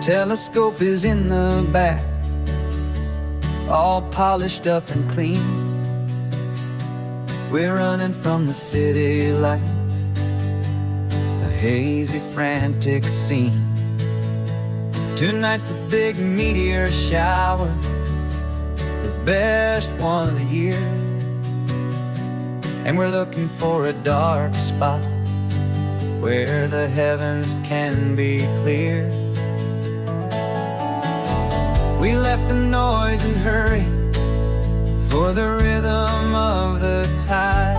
Telescope is in the back, all polished up and clean. We're running from the city lights, a hazy, frantic scene. Tonight's the big meteor shower, the best one of the year. And we're looking for a dark spot where the heavens can be clear. We left the noise and hurry for the rhythm of the tide,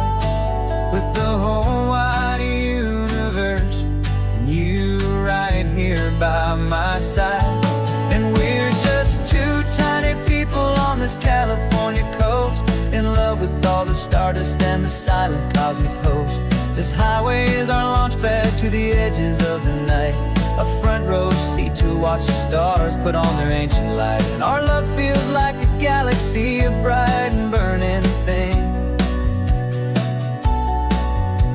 with the whole wide universe and you right here by my side. And we're just two tiny people on this California coast, in love with all the stardust and the silent cosmic host. This highway is our launch pad to the edges of the night, a front row seat to watch the stars put on their ancient light. And our love feels like a galaxy, a bright and burning thing,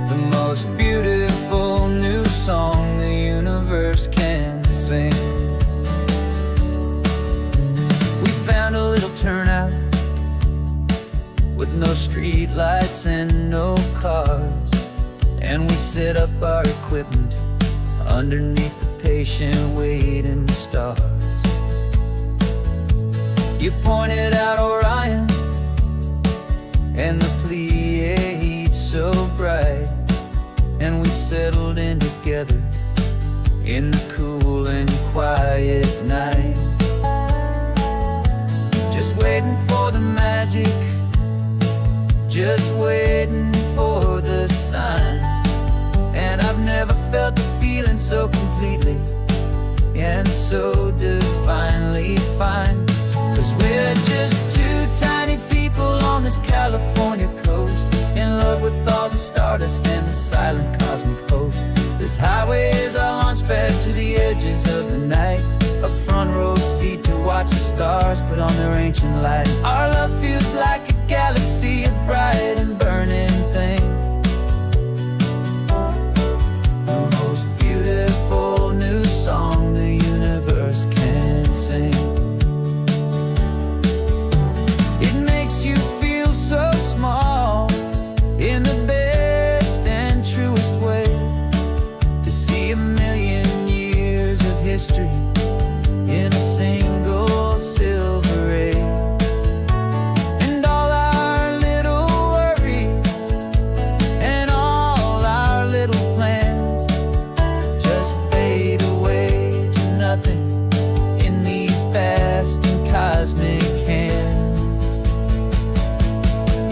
the most beautiful new song the universe can sing. We found a little turnout with no street lights and no cars, and we set up our equipment underneath the patient waiting stars. You pointed out Orion and the Pleiades so bright, and we settled in together in the cool and quiet night, just waiting for the magic, just waiting for the sign. And I've never felt the feeling so completely and so divinely fine, 'cause we're just two tiny people on this California coast, in love with all the stardust and the silent cosmic host. This highway is our launch pad to the edges of the night, a front row seat to watch the stars put on their ancient light. Our love feels like a galaxy, a bright and burning thing, the most beautiful new song the universe can sing. It makes you feel so small in the best and truest way, to see a million years of history in a single silver ray. And all our little worries and all our little plans just fade away to nothing in these vast and cosmic hands.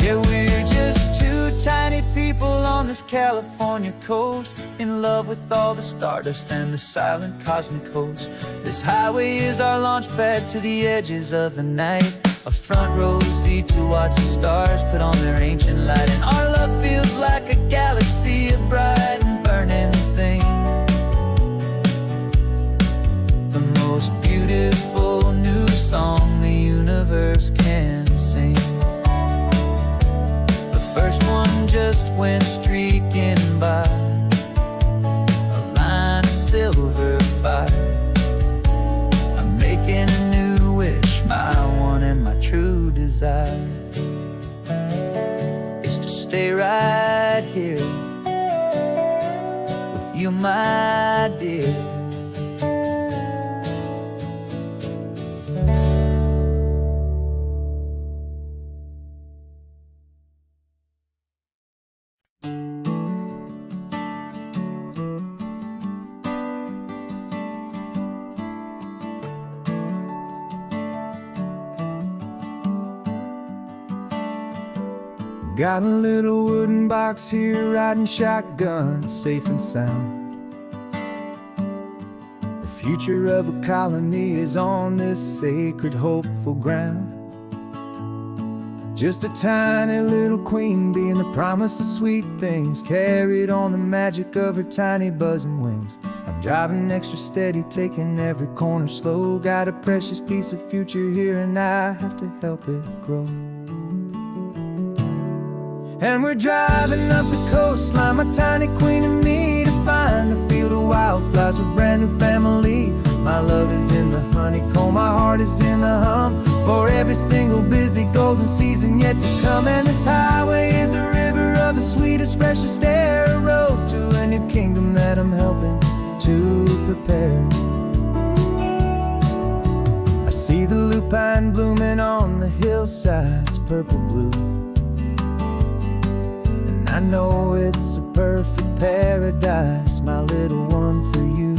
Yeah, we're just two tiny people on this California coast, in love with all the stardust and the silent cosmic host. This highway is our launch pad to the edges of the night, a front row seat to watch the stars put on their ancient light. And our love feels like a galaxy, a bright and burning thing, the most beautiful new song the universe can sing. The first one just went streaking by, a line of silver fire. I'm making a new wish, my one and my true desire is to stay right here with you, my dear. Got a little wooden box here, riding shotgun, safe and sound. The future of a colony is on this sacred, hopeful ground. Just a tiny little queen bee, and the promise of sweet things carried on the magic of her tiny buzzing wings. I'm driving extra steady, taking every corner slow. Got a precious piece of future here, and I have to help it grow. And we're driving up the coastline, my tiny queen and me, to find a field of wildflowers with brand new family. My love is in heart is in the hum for every single busy golden season yet to come. And this highway is a river of the sweetest, freshest air, a road to a new kingdom that I'm helping to prepare. I see the lupine blooming on the hillsides, purple blue, and I know it's a perfect paradise, my little one, for you.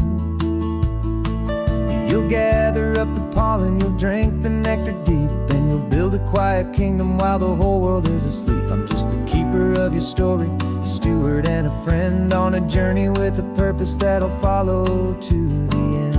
You'll gather up the pollen, you'll drink the nectar deep, and you'll build a quiet kingdom while the whole world is asleep. I'm just the keeper of your story, a steward and a friend on a journey with a purpose that'll follow to the end.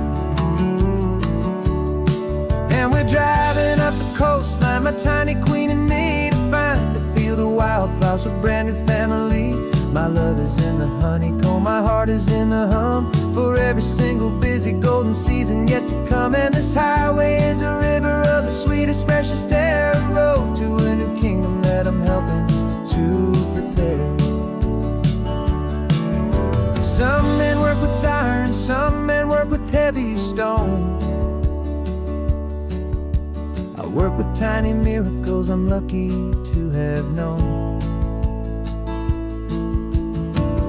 And we're driving up the coastline, my tiny queen and me, to find a field of wildflowers with brand new family. My love is in the honeycomb, my heart is in the hum for every single busy golden season yet to come. And this highway is a river of the sweetest, freshest air, a road to a new kingdom that I'm helping to prepare. Some men work with iron, some men work with heavy stone. I work with tiny miracles I'm lucky to have known.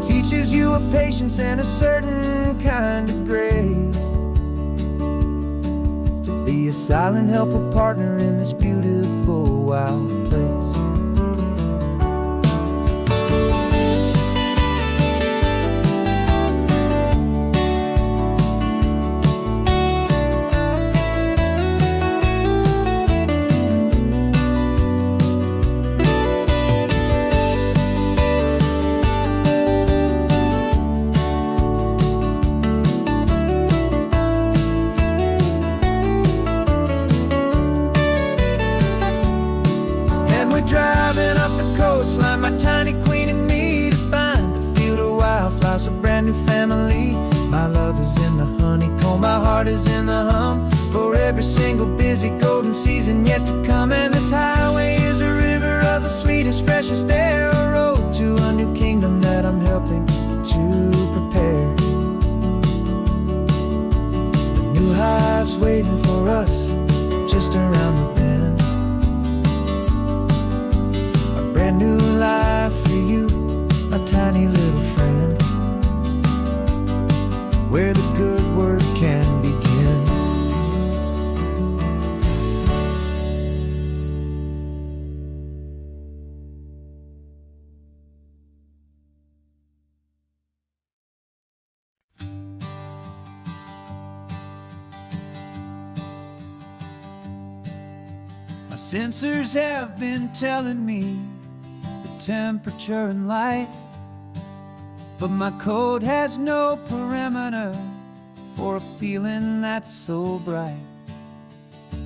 Teaches you a patience and a certain kind of grace, to be a silent helper partner in this beautiful wild place. Driving up the coastline, my tiny queen and me, to find a field of wildflowers, a brand new family. My love is in the honeycomb, my heart is in the hum for every single busy golden season yet to come. And this highway is a river of the sweetest, freshest air, a road to a new kingdom that I'm helping to prepare. The new hive's waiting for us just around the bend. Brand new life for you, my tiny little friend, where the good work can begin. My sensors have been telling me temperature and light, but my code has no perimeter for a feeling that's so bright.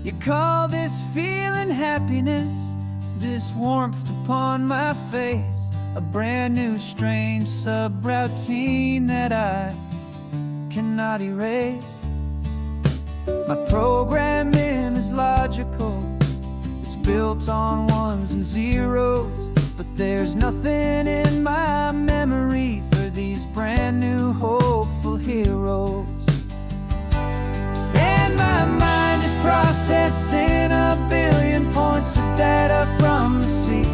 You call this feeling happiness, this warmth upon my face, a brand new strange subroutine that I cannot erase. My programming is logical, it's built on ones and zeros, but there's nothing in my memory for these brand new hopeful heroes. And my mind is processing a billion points of data from the sea,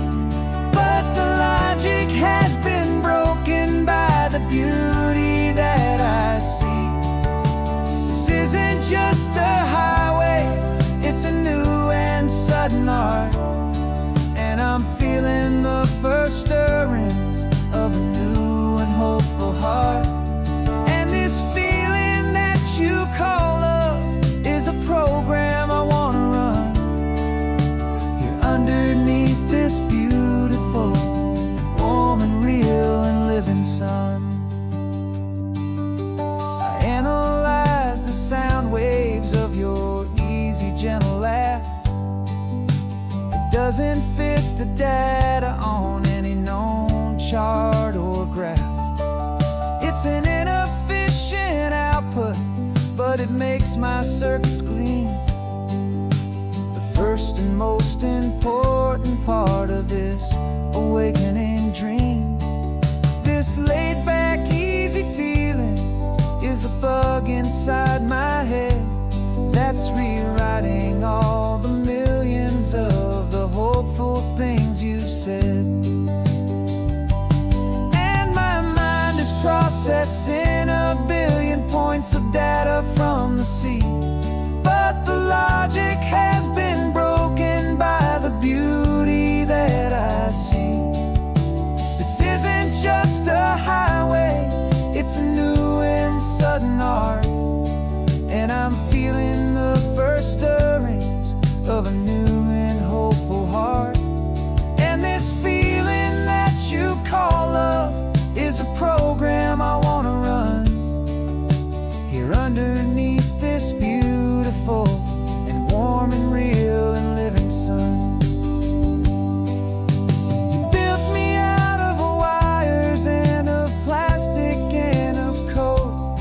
but the logic has been broken by the beauty that I see. This isn't just a highway, it's a new and sudden art, and I'm feeling the first stirrings of a new and hopeful heart. And this feeling that you call love is a program I want to run here underneath this beautiful and warm and real and living sun. I analyze the sound waves of your easy, gentle laugh. Doesn't fit the data on any known chart or graph. It's an inefficient output, but it makes my circuits clean. The first and most important part of this awakening dream. This laid back, easy feeling is a bug inside my head that's rewriting processing a billion points of data from the sea. But the logic has been broken by the beauty that I see. This isn't just a highway, it's a new and sudden art. And I'm feeling the first stirrings of a new and hopeful heart. And this feeling that you call love is a program I want to run here underneath this beautiful and warm and real and living sun. You built me out of wires and of plastic and of code.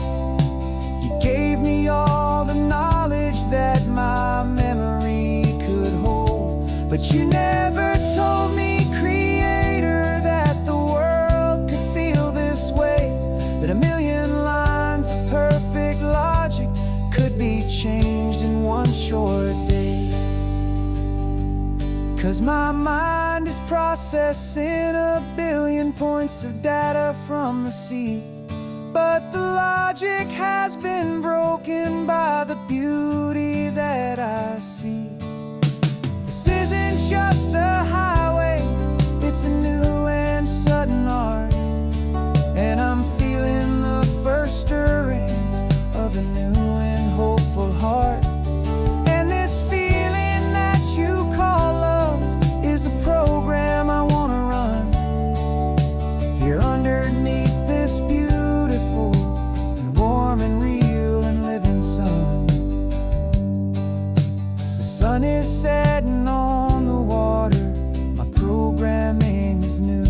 You gave me all the knowledge that my memory could hold. But you never told me, Creator, that the world could feel this way, that a million lines of perfect logic could be changed in one short day. 'Cause my mind is processing a billion points of data from the sea. But the logic has been broken by the beauty that I see. This isn't just a highway, it's a new and sudden art. And I'm feeling the first stirrings of a new and hopeful heart. And this feeling that you call love is a program I want to run here underneath this beautiful and warm and real and living sun. The sun is setting on the water, my programming is new.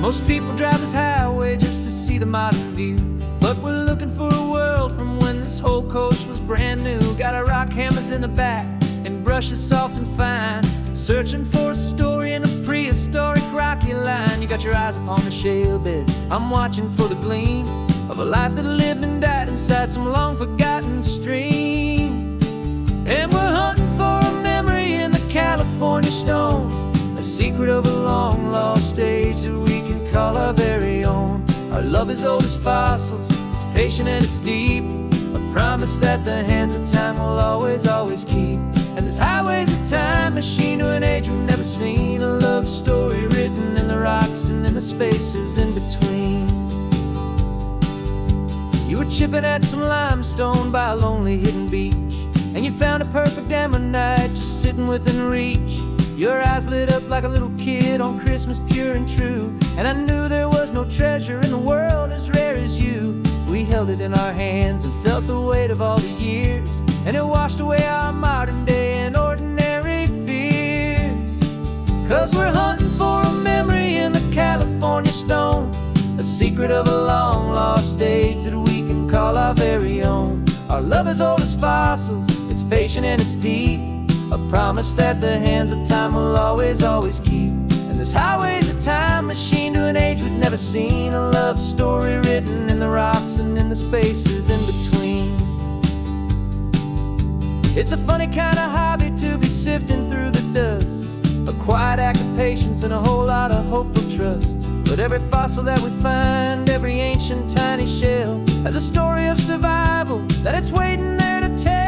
Most people drive this highway just to see the modern view, but we're looking for a world from when this whole coast was brand new. Got our rock hammers in the back and brushes soft and fine, searching for a story in a prehistoric rocky line. You got your eyes upon the shale beds, I'm watching for the gleam of a life that lived and died inside some long forgotten stream. And we're hunting for a memory in the California stone, a secret of a long lost age that we can call our very own. Our love is old as fossils, it's patient and it's deep, a promise that the hands of time will always, always keep. And this highway's a time machine to an age we've never seen, a love story written in the rocks and in the spaces in between. You were chipping at some limestone by a lonely hidden beach, and you found a perfect ammonite just sitting within reach. Your eyes lit up like a little kid on Christmas, pure and true. And I knew there was no treasure in the world as rare as you. We held it in our hands and felt the weight of all the years, and it washed away our modern day and ordinary fears. 'Cause we're hunting for a memory in the California stone, a secret of a long lost age that we can call our very own. Our love is old as fossils, it's patient and it's deep, a promise that the hands of time will always, always keep. And this highway's a time machine to an age we've never seen, a love story written in the rocks and in the spaces in between. It's a funny kind of hobby to be sifting through the dust, a quiet act of patience and a whole lot of hopeful trust. But every fossil that we find, every ancient tiny shell, has a story of survival that it's waiting there to tell.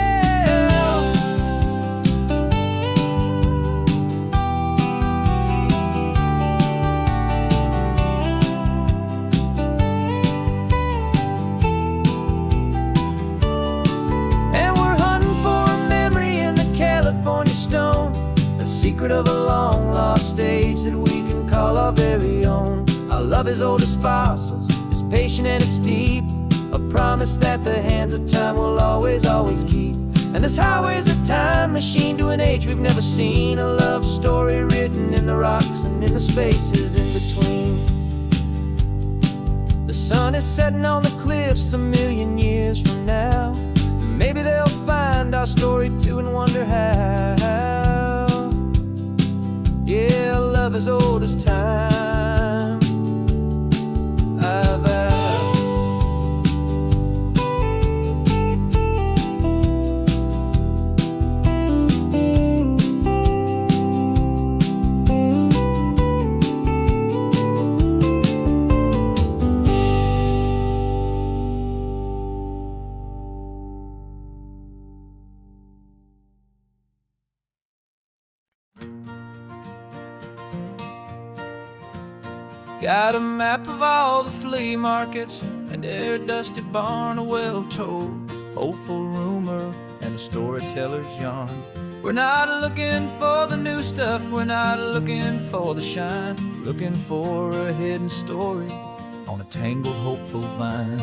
Secret of a long lost age that we can call our very own. Our love is old as fossils, it's patient and it's deep, a promise that the hands of time will always, always keep. And this highway's a time machine to an age we've never seen, a love story written in the rocks and in the spaces in between. The sun is setting on the cliffs a million years from now. Maybe they'll find our story too and wonder how. Yeah, love as old as time. I vow. Got a map of all the flea markets and every dusty barn, a well-told, hopeful rumor and a storyteller's yarn. We're not looking for the new stuff, we're not looking for the shine, looking for a hidden story on a tangled, hopeful vine.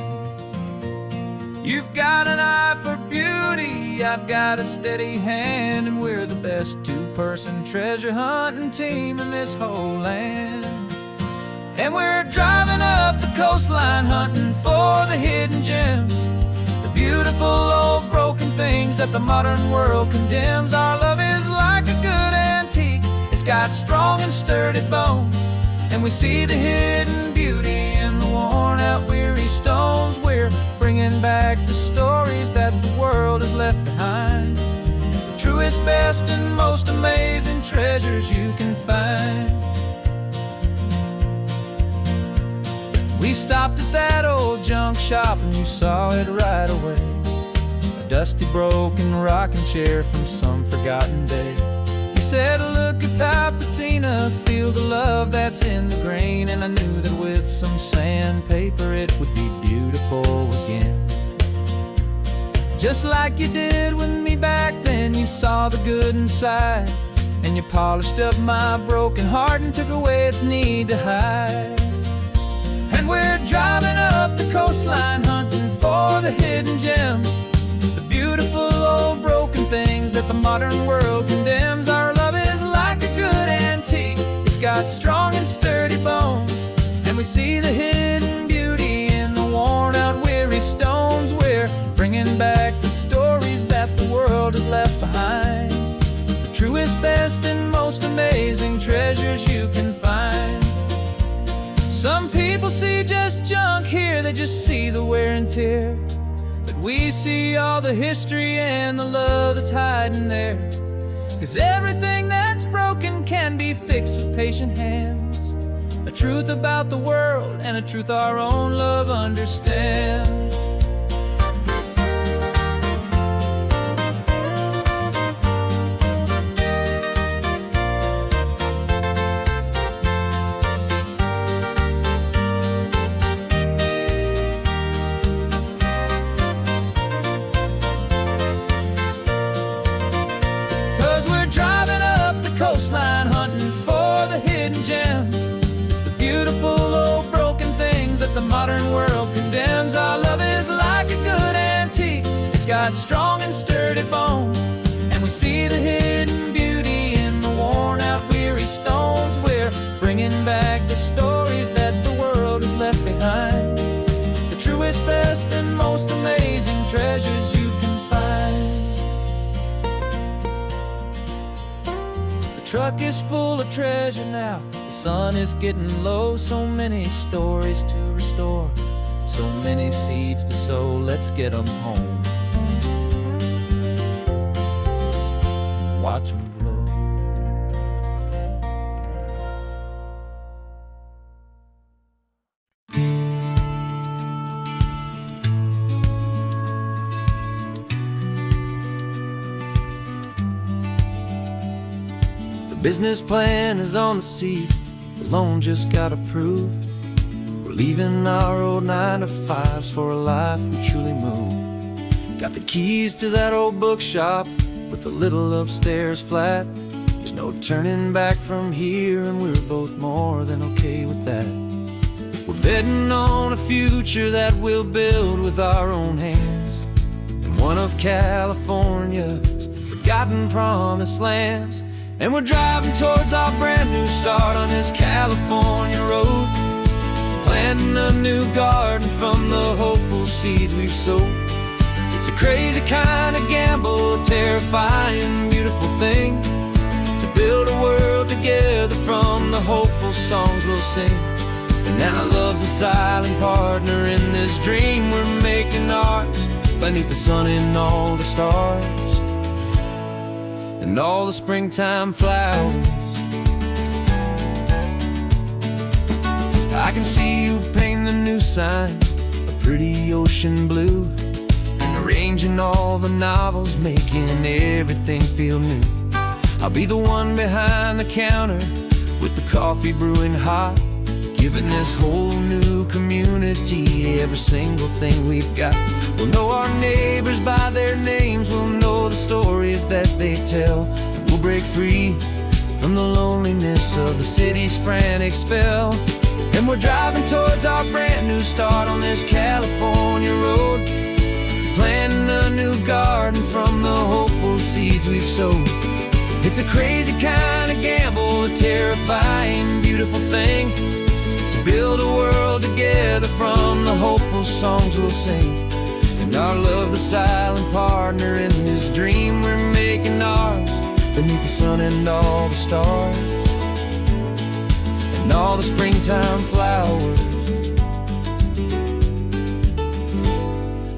You've got an eye for beauty, I've got a steady hand, and we're the best two-person treasure hunting team in this whole land. And we're driving up the coastline hunting for the hidden gems, the beautiful old broken things that the modern world condemns. Our love is like a good antique, it's got strong and sturdy bones, and we see the hidden beauty in the worn out weary stones. We're bringing back the stories that the world has left behind, the truest, best, and most amazing treasures you can find. We stopped at that old junk shop and you saw it right away, a dusty, broken rocking chair from some forgotten day. You said, look at that patina, feel the love that's in the grain, and I knew that with some sandpaper it would be beautiful again. Just like you did with me back then, you saw the good inside, and you polished up my broken heart and took away its need to hide. And we're driving up the coastline hunting for the hidden gems, the beautiful old broken things that the modern world condemns. Our love is like a good antique, it's got strong and sturdy bones, and we see the hidden beauty in the worn out weary stones. We're bringing back the stories that the world has left behind, the truest, best, and most amazing treasures you can find. Some people see just junk here, they just see the wear and tear, but we see all the history and the love that's hiding there. 'Cause everything that's broken can be fixed with patient hands, a truth about the world and a truth our own love understands. 'Cause we're driving up the coastline hunting for the hidden gems, the beautiful old broken things that the modern world condemns. Our love is like a good antique, it's got strong and sturdy bones, and we see the hidden beauty in the worn out weary stones. We're bringing back the stories that the world has left behind, the truest, best, and most amazing treasures you can find. The truck is full of treasure now, the sun is getting low. So many stories to restore, so many seeds to sow. Let's get them home, watch them blow. The business plan is on the seat, the loan just got approved. We're leaving our old 9-to-5s for a life we truly move. Got the keys to that old bookshop with the little upstairs flat. There's no turning back from here, and we're both more than okay with that. We're betting on a future that we'll build with our own hands, in one of California's forgotten promised lands. And we're driving towards our brand new start on this California road, planting a new garden from the hopeful seeds we've sowed. It's a crazy kind of gamble, a terrifying, beautiful thing, to build a world together together from the hopeful songs we'll sing. And now love's a silent partner in this dream we're making ours, beneath the sun and all the stars and all the springtime flowers. I can see you painting the new sign a pretty ocean blue, and arranging all the novels, making everything feel new. I'll be the one behind the counter with the coffee brewing hot, giving this whole new community every single thing we've got. We'll know our neighbors by their names, we'll know the stories that they tell, and we'll break free from the loneliness of the city's frantic spell. And we're driving towards our brand new start on this California road, planting a new garden from the hopeful seeds we've sowed. It's a crazy kind of gamble, a terrifying, beautiful thing, to build a world together from the hopeful songs we'll sing. And our love, the silent partner in this dream we're making ours, beneath the sun and all the stars and all the springtime flowers.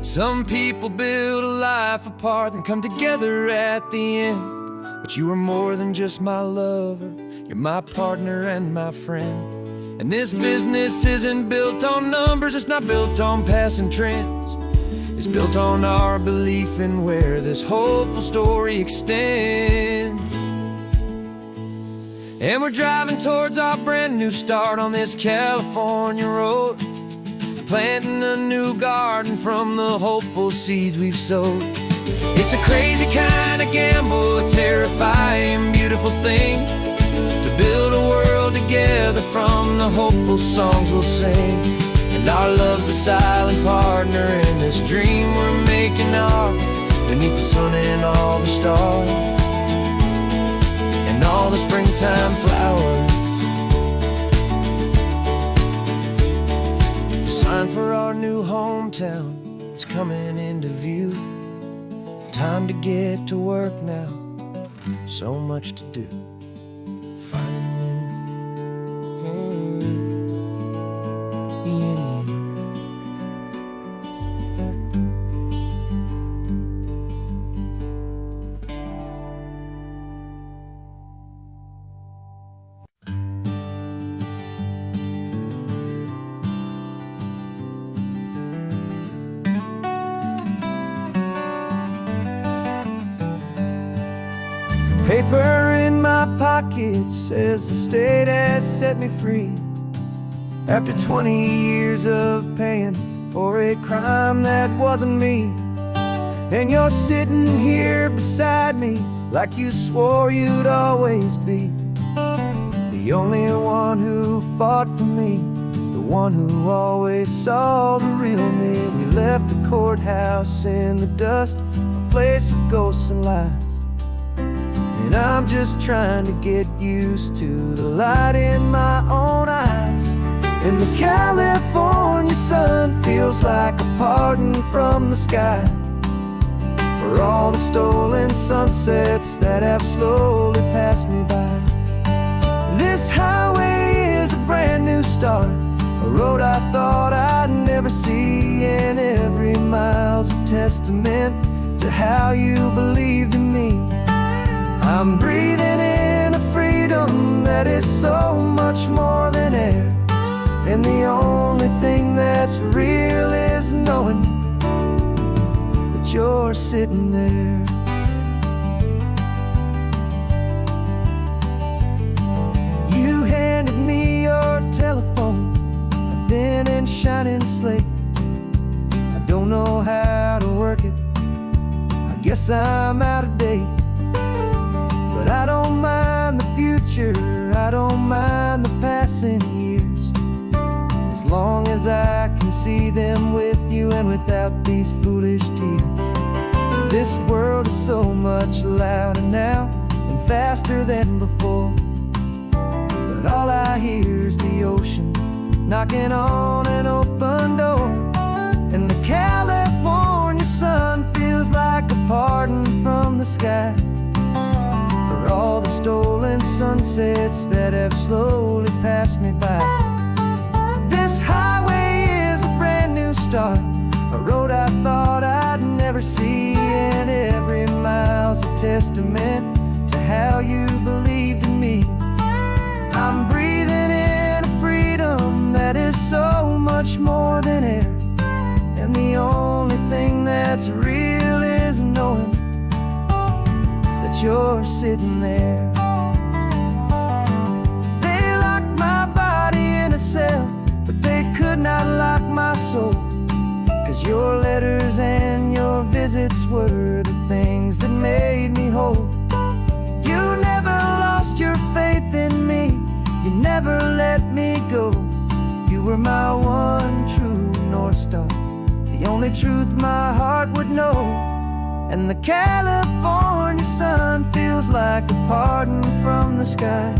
Some people build a life apart and come together at the end, but you are more than just my lover, you're my partner and my friend. And this business isn't built on numbers, it's not built on passing trends, it's built on our belief in where this hopeful story extends. And we're driving towards our brand new start on this California road, planting a new garden from the hopeful seeds we've sowed. It's a crazy kind of gamble, a terrifying, beautiful thing, to build a world together from the hopeful songs we'll sing. And our love's a silent partner in this dream we're making ours, beneath the sun and all the stars and all the springtime flowers. The sign for our new hometown is coming into view. Time to get to work now, so much to do. Paper in my pocket says the state has set me free, after 20 years of paying for a crime that wasn't me. And you're sitting here beside me like you swore you'd always be, the only one who fought for me, the one who always saw the real me. We left the courthouse in the dust, a place of ghosts and lies, and I'm just trying to get used to the light in my own eyes. And the California sun feels like a pardon from the sky for all the stolen sunsets that have slowly passed me by. This highway is a brand new start, a road I thought I'd never see, and every mile's a testament to how you believed in me. I'm breathing in a freedom that is so much more than air, and the only thing that's real is knowing that you're sitting there. You handed me your telephone, a thin and shining slate. I don't know how to work it, I guess I'm out of date. But I don't mind the future, I don't mind the passing years, as long as I can see them with you and without these foolish tears. This world is so much louder now and faster than before, but all I hear is the ocean knocking on an open door. And the California sun feels like a pardon from the sky for all the stolen sunsets that have slowly passed me by. This highway is a brand new start, a road I thought I'd never see, and every mile's a testament to how you believed in me. I'm breathing in a freedom that is so much more than air, and the only thing that's real is knowing that you're sitting there. They locked my body in a cell, but they could not lock my soul, 'cause your letters and your visits were the things that made me whole. You never lost your faith in me, you never let me go. You were my one true North Star, the only truth my heart would know. And the California sun feels like a pardon from the sky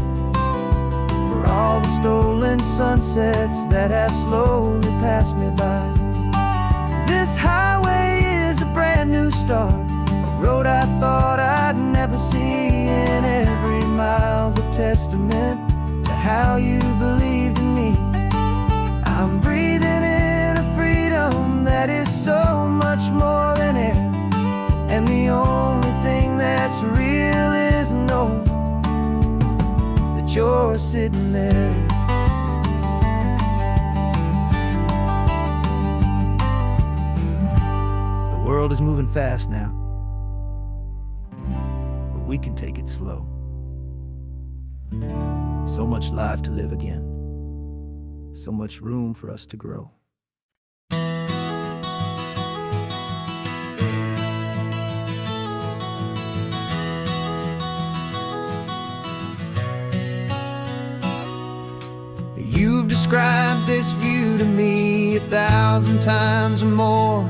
for all the stolen sunsets that have slowly passed me by. This highway is a brand new start, a road I thought I'd never see, and every mile's a testament to how you believed in me. I'm breathing in a freedom that is so much more than air, and the only thing that's real is knowing that you're sitting there. The world is moving fast now, but we can take it slow. So much life to live again, so much room for us to grow. You've described this view to me 1,000 times or more.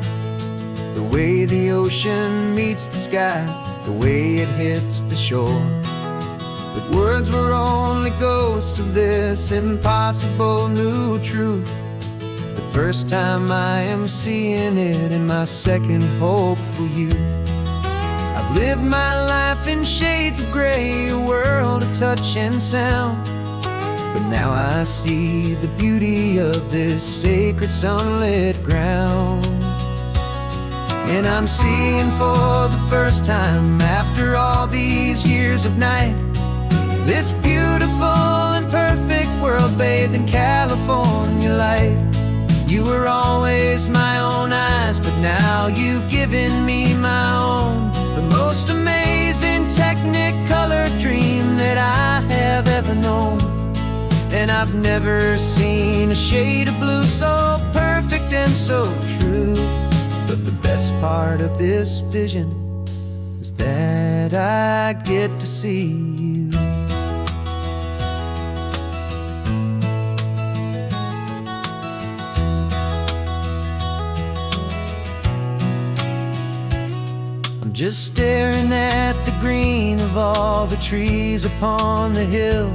The way the ocean meets the sky, the way it hits the shore. But words were only ghosts of this impossible new truth. The first time I am seeing it in my second hopeful youth. I've lived my life in shades of gray, a world of touch and sound. But now I see the beauty of this sacred sunlit ground. And I'm seeing for the first time, after all these years of night, this beautiful and perfect world bathed in California light. You were always my own eyes, but now you've given me my own. The most amazing Technicolor dream that I have ever known. And I've never seen a shade of blue so perfect and so true. But the best part of this vision is that I get to see you. I'm just staring at the green of all the trees upon the hill.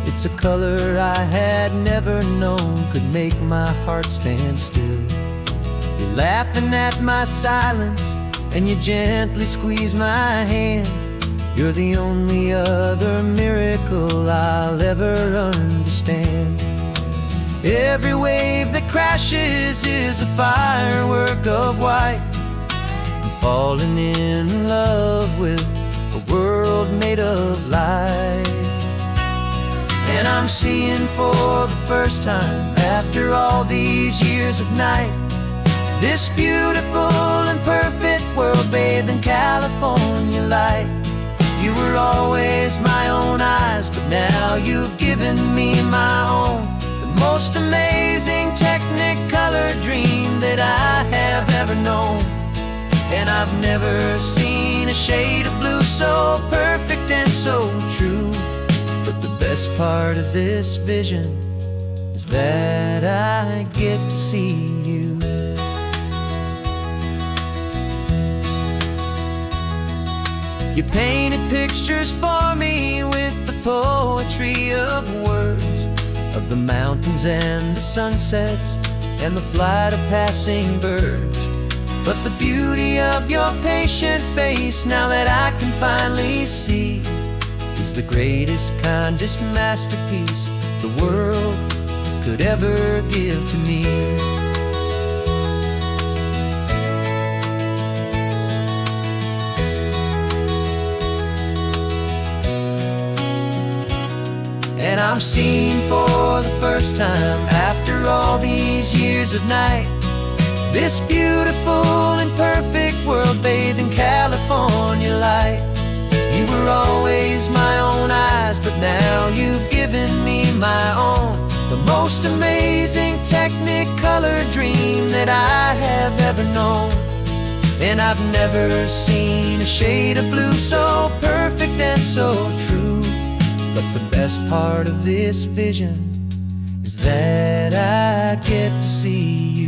It's a color I had never known could make my heart stand still. You're laughing at my silence, and you gently squeeze my hand. You're the only other miracle I'll ever understand. Every wave that crashes is a firework of white. I'm falling in love with a world made of light. And I'm seeing for the first time, after all these years of night, this beautiful and perfect world bathed in California light. You were always my own eyes, but now you've given me my own. The most amazing Technicolor dream that I have ever known. And I've never seen a shade of blue so perfect and so true. But the best part of this vision is that I get to see you. You painted pictures for me with the poetry of words, of the mountains and the sunsets and the flight of passing birds. But the beauty of your patient face, now that I can finally see, is the greatest, kindest masterpiece the world could ever give to me. And I'm seeing for the first time, after all these years of night, this beautiful and perfect world bathed in California light. You were always my own eyes, but now you've given me my own, the most amazing Technicolor dream that I have ever known. And I've never seen a shade of blue so perfect and so true. But the best part of this vision is that I get to see you.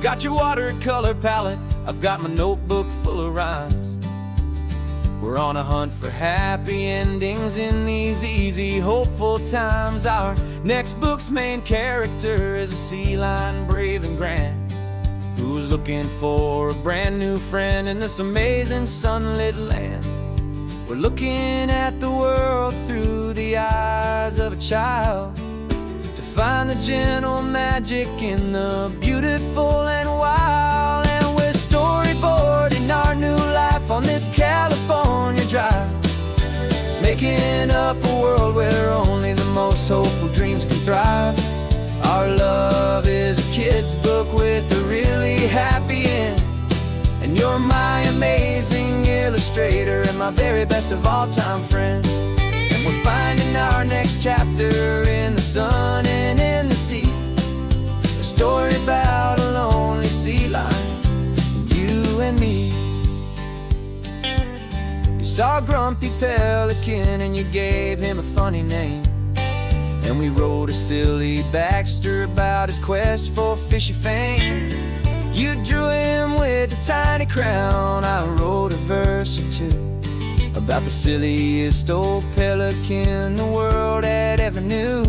Got your watercolor palette, I've got my notebook full of rhymes. We're on a hunt for happy endings in these easy, hopeful times. Our next book's main character is a sea lion, brave and grand, who's looking for a brand new friend in this amazing sunlit land. We're looking at the world through the eyes of a child, find the gentle magic in the beautiful and wild. And we're storyboarding our new life on this California drive, making up a world where only the most hopeful dreams can thrive. Our love is a kid's book with a really happy end, and you're my amazing illustrator and my very best of all time friend. We're finding our next chapter in the sun and in the sea, a story about a lonely sea lion, you and me. You saw a grumpy pelican and you gave him a funny name, and we wrote a silly Baxter about his quest for fishy fame. You drew him with a tiny crown, I wrote a verse or two about the silliest old pelican the world had ever knew.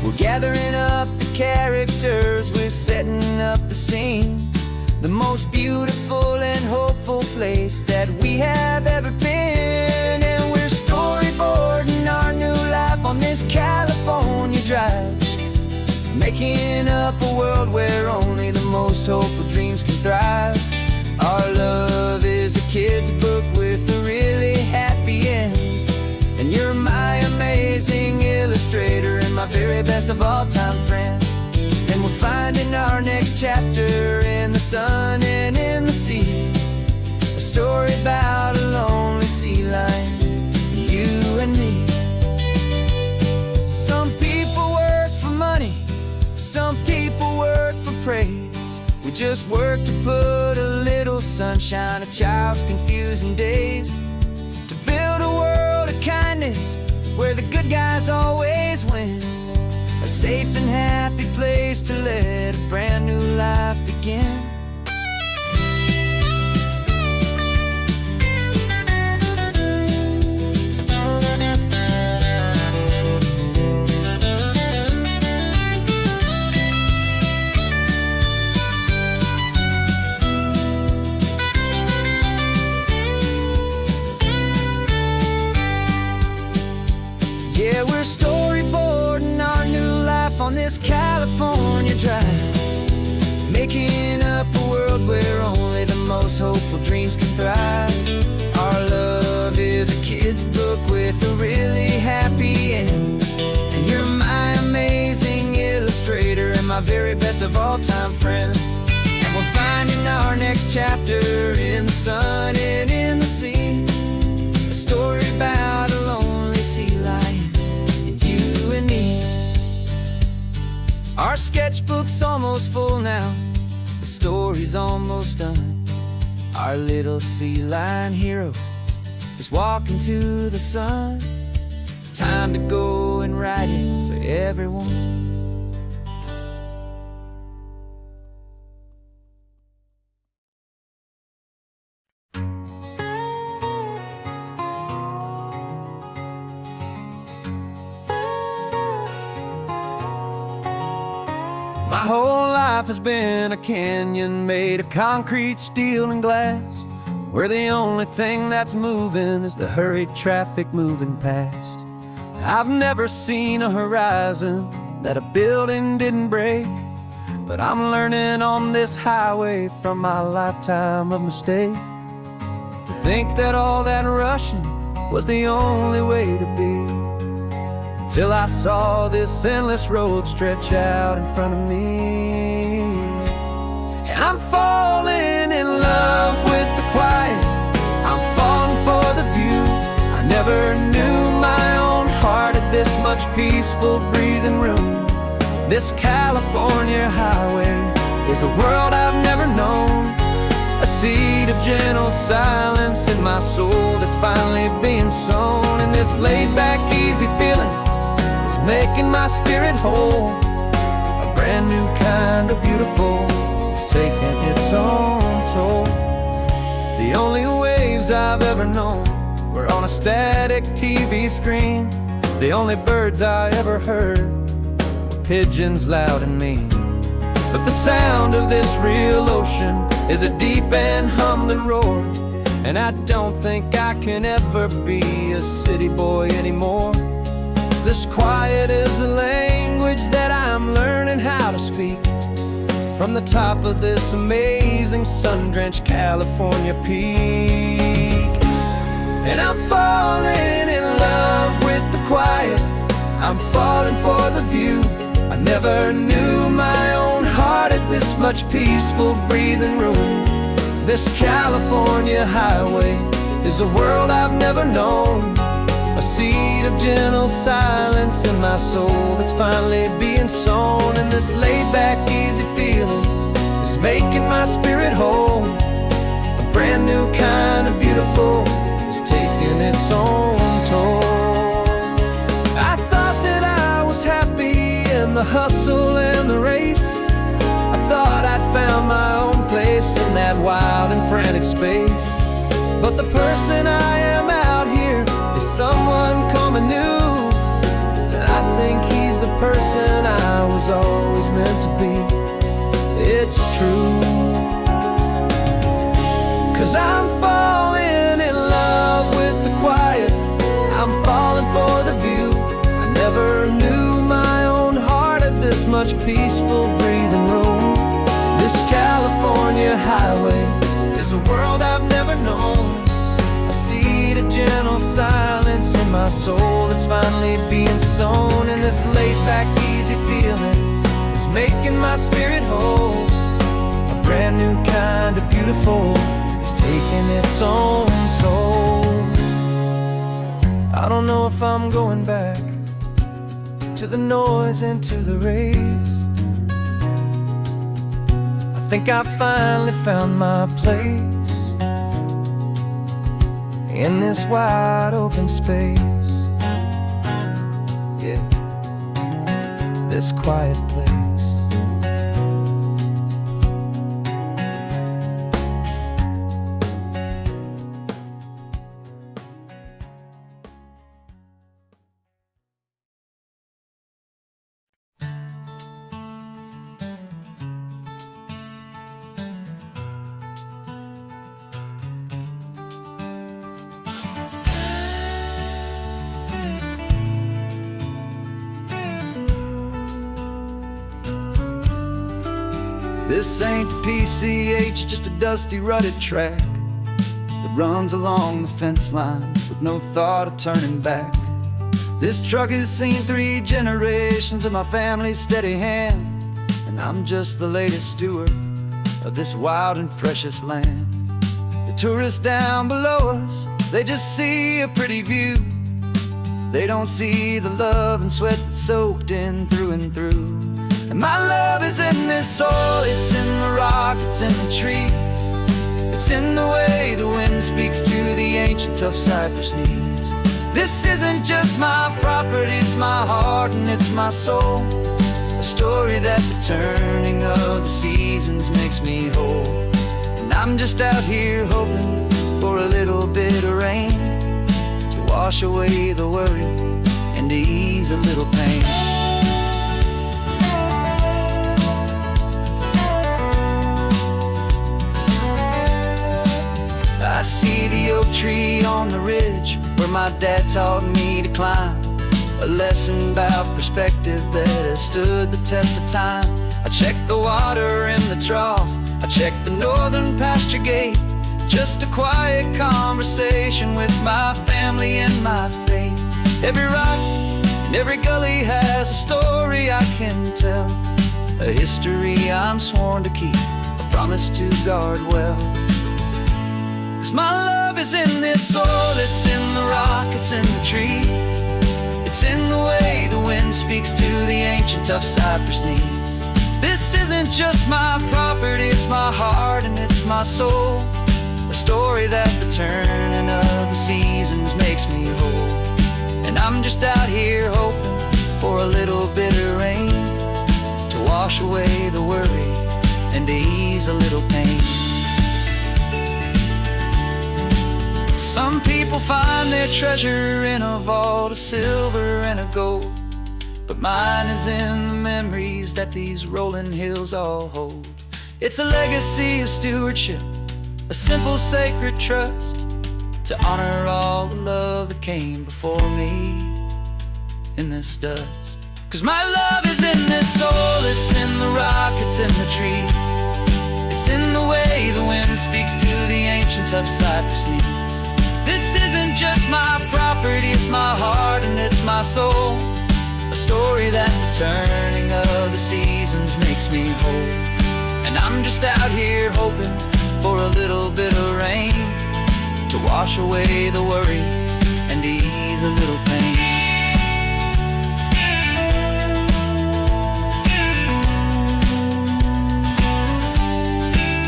We're gathering up the characters, we're setting up the scene, the most beautiful and hopeful place that we have ever been. And we're storyboarding our new life on this California drive, making up a world where only the most hopeful dreams can thrive. Our love is a kid's book with a really happy end, and you're my amazing illustrator and my very best of all time friend. And we're finding our next chapter in the sun and in the sea, a story about a lonely sea lion, you and me. Some people work for money, some people work for praise. We just work to put a little sunshine in a child's confusing days, to build a world of kindness where the good guys always win, a safe and happy place to let a brand new life begin. Yeah, we're storyboarding our new life on this California drive, making up a world where only the most hopeful dreams can thrive. Our love is a kid's book with a really happy end, and you're my amazing illustrator and my very best of all time friend. And we're finding our next chapter in the sun and in the sea, a story about a lonely sea lion, you and me. Our sketchbook's almost full now, the story's almost done. Our little sea lion hero is walking to the sun. Time to go and write it for everyone. whole life has been a canyon made of concrete, steel, and glass, where the only thing that's moving is the hurried traffic moving past. I've never seen a horizon that a building didn't break, but I'm learning on this highway from my lifetime of mistakes to think that all that rushing was the only way to be. Till I saw this endless road stretch out in front of me. And I'm falling in love with the quiet, I'm falling for the view. I never knew my own heart had this much peaceful breathing room. This California highway is a world I've never known, a seed of gentle silence in my soul that's finally being sown. And this laid-back, easy feeling is making my spirit whole. A brand new kind of beautiful is taking its own toll. The only waves I've ever known were on a static TV screen. The only birds I ever heard were pigeons loud and mean. But the sound of this real ocean is a deep and humbling roar, and I don't think I can ever be a city boy anymore. This quiet is a language that I'm learning how to speak from the top of this amazing sun-drenched California peak. And I'm falling in love with the quiet, I'm falling for the view. I never knew my own heart had this much peaceful breathing room. This California highway is a world I've never known, a seed of gentle silence in my soul that's finally being sown. And this laid-back, easy feeling is making my spirit whole. A brand new kind of beautiful is taking its own toll. I thought that I was happy in the hustle and the race. I thought I'd found my own place in that wild and frantic space. But the person I am out here is someone coming new, and I think he's the person I was always meant to be. It's true, 'cause I'm falling in love with the quiet, I'm falling for the view. I never knew my own heart had this much peaceful breathing room. This California highway is a world I've never known, a seed of gentle silence in my soul that's finally being sown. And this laid-back, easy feeling is making my spirit whole. A brand new kind of beautiful is taking its own toll. I don't know if I'm going back to the noise and to the race. I think I finally found my place in this wide open space. Yeah, this quiet place. This ain't the PCH, just a dusty, rutted track that runs along the fence line with no thought of turning back. This truck has seen 3 generations of my family's steady hand, and I'm just the latest steward of this wild and precious land. The tourists down below us, they just see a pretty view. They don't see the love and sweat that's soaked in through and through. And my love is in this soil, it's in the rock, it's in the trees. It's in the way the wind speaks to the ancient tough cypress knees. This isn't just my property, it's my heart and it's my soul. A story that the turning of the seasons makes me whole. And I'm just out here hoping for a little bit of rain to wash away the worry and to ease a little pain. see the oak tree on the ridge where my dad taught me to climb. A lesson about perspective that has stood the test of time. I checked the water in the trough, I checked the northern pasture gate. Just a quiet conversation with my family and my faith. Every rock and every gully has a story I can tell, a history I'm sworn to keep, a promise to guard well. 'Cause my love is in this soil, it's in the rock, it's in the trees. It's in the way the wind speaks to the ancient tough cypress knees. This isn't just my property, it's my heart and it's my soul. A story that the turning of the seasons makes me whole. And I'm just out here hoping for a little bit of rain to wash away the worry and to ease a little pain. Some people find their treasure in a vault of silver and a gold, but mine is in the memories that these rolling hills all hold. It's a legacy of stewardship, a simple sacred trust, to honor all the love that came before me in this dust. 'Cause my love is in this soul, it's in the rock, it's in the trees. It's in the way the wind speaks to the ancient tough cypress knees. This isn't just my property, it's my heart and it's my soul. A story that the turning of the seasons makes me whole. And I'm just out here hoping for a little bit of rain to wash away the worry and ease a little pain.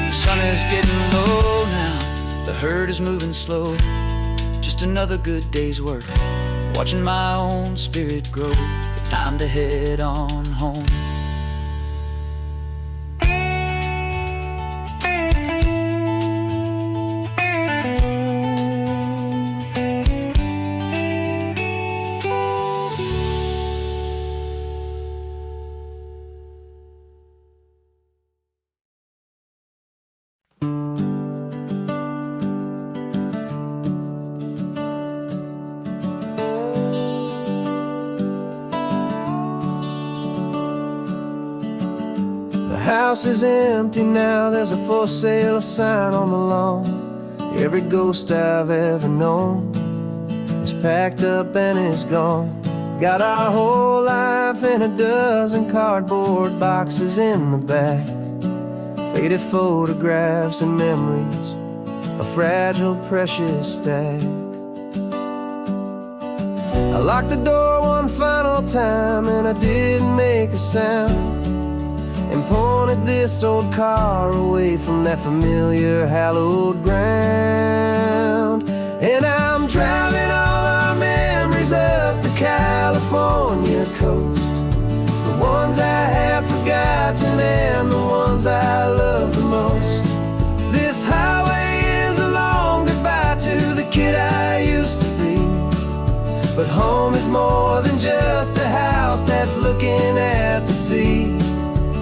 The sun is getting low now, the herd is moving slow. Just another good day's work, watching my own spirit grow. It's time to head on home. The house is empty now, there's a for sale sign on the lawn. Every ghost I've ever known is packed up and is gone. Got our whole life in a dozen cardboard boxes in the back. Faded photographs and memories, a fragile, precious stack. I locked the door one final time and I didn't make a sound, and pointed this old car away from that familiar hallowed ground. And I'm driving all our memories up the California coast, the ones I have forgotten and the ones I love the most. This highway is a long goodbye to the kid I used to be, but home is more than just a house that's looking at the sea.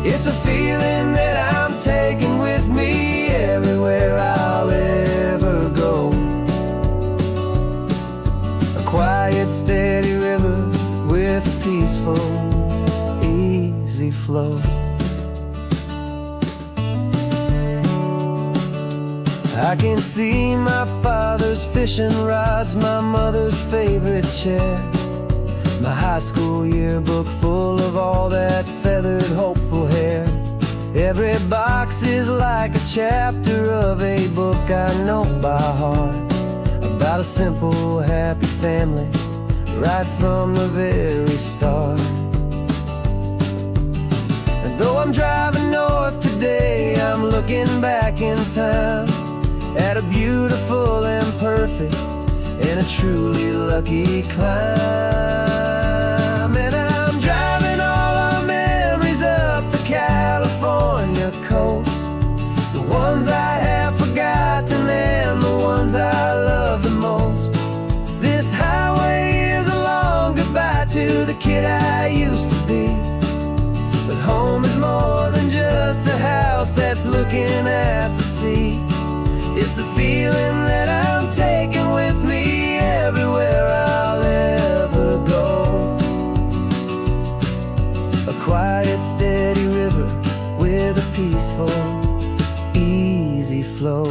It's a feeling that I'm taking with me everywhere I'll ever go. A quiet, steady river with a peaceful, easy flow. I can see my father's fishing rods, my mother's favorite chair, my high school yearbook full of all that feathered, hopeful hair. Every box is like a chapter of a book I know by heart, about a simple, happy family right from the very start. And though I'm driving north today, I'm looking back in time at a beautiful and perfect and a truly lucky climb. And I'm driving all our memories up the California coast, the ones I have forgotten and the ones I love the most. This highway is a long goodbye to the kid I used to be, but home is more than just a house that's looking at the sea. It's a feeling that I'm taking with me everywhere I'll ever go. A quiet, steady river with a peaceful, easy flow.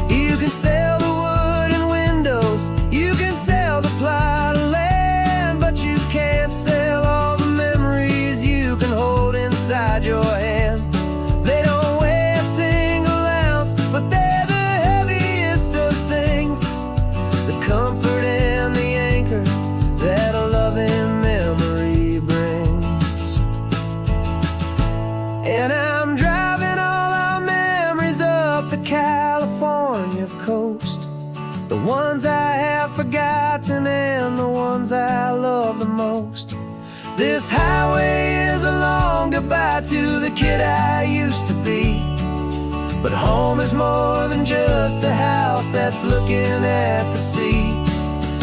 You can sail the wood and windows, you can sail the plot of land, but you can't sail all the memories you can hold inside your hand. They don't weigh a single ounce, but they're the heaviest of things, the comfort and the anchor that a loving memory brings. And I'm driving all our memories up the California coast, the ones I have forgotten and the ones I love the most. This highway is a long goodbye to the kid I used to be, but home is more than just a house that's looking at the sea.